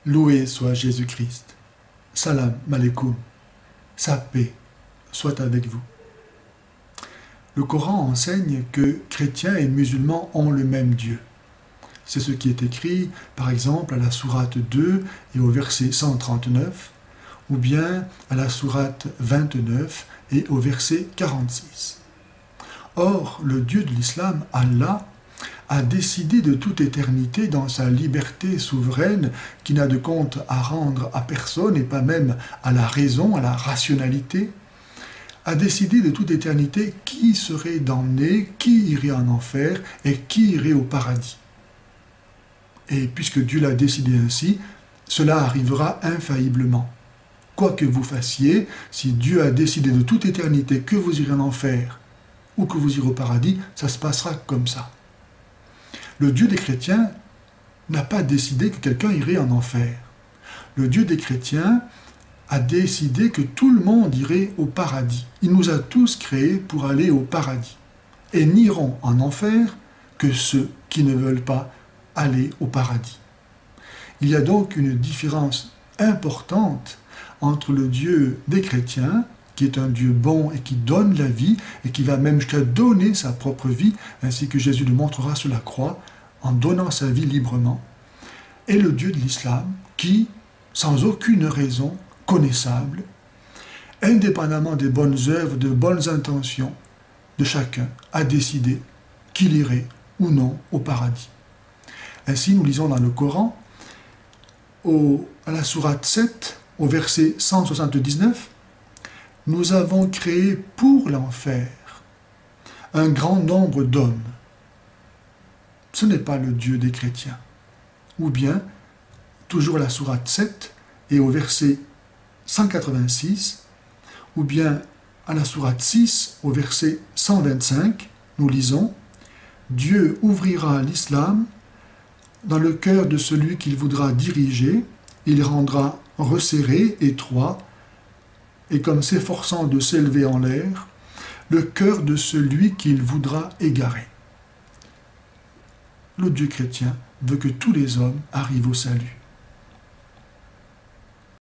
Loué soit Jésus-Christ. Salam alaikum. Sa paix soit avec vous. Le Coran enseigne que chrétiens et musulmans ont le même Dieu. C'est ce qui est écrit, par exemple, à la sourate 2 et au verset 139, ou bien à la sourate 29 et au verset 46. Or, le Dieu de l'islam, Allah, a décidé de toute éternité dans sa liberté souveraine qui n'a de compte à rendre à personne et pas même à la raison, à la rationalité, a décidé de toute éternité qui serait damné, qui irait en enfer et qui irait au paradis. Et puisque Dieu l'a décidé ainsi, cela arrivera infailliblement. Quoi que vous fassiez, si Dieu a décidé de toute éternité que vous irez en enfer ou que vous irez au paradis, ça se passera comme ça. Le Dieu des chrétiens n'a pas décidé que quelqu'un irait en enfer. Le Dieu des chrétiens a décidé que tout le monde irait au paradis. Il nous a tous créés pour aller au paradis. Et n'iront en enfer que ceux qui ne veulent pas aller au paradis. Il y a donc une différence importante entre le Dieu des chrétiens, qui est un Dieu bon et qui donne la vie, et qui va même jusqu'à donner sa propre vie, ainsi que Jésus le montrera sur la croix, en donnant sa vie librement, et le Dieu de l'islam, qui, sans aucune raison connaissable, indépendamment des bonnes œuvres, de bonnes intentions de chacun, a décidé qu'il irait ou non au paradis. Ainsi, nous lisons dans le Coran, à la sourate 7, au verset 179, « Nous avons créé pour l'enfer un grand nombre d'hommes. » Ce n'est pas le Dieu des chrétiens. Ou bien, toujours à la sourate 7 et au verset 186, ou bien à la sourate 6 au verset 125, nous lisons « Dieu ouvrira l'islam dans le cœur de celui qu'il voudra diriger, il rendra resserré, étroit, et comme s'efforçant de s'élever en l'air, le cœur de celui qu'il voudra égarer. » Le Dieu chrétien veut que tous les hommes arrivent au salut.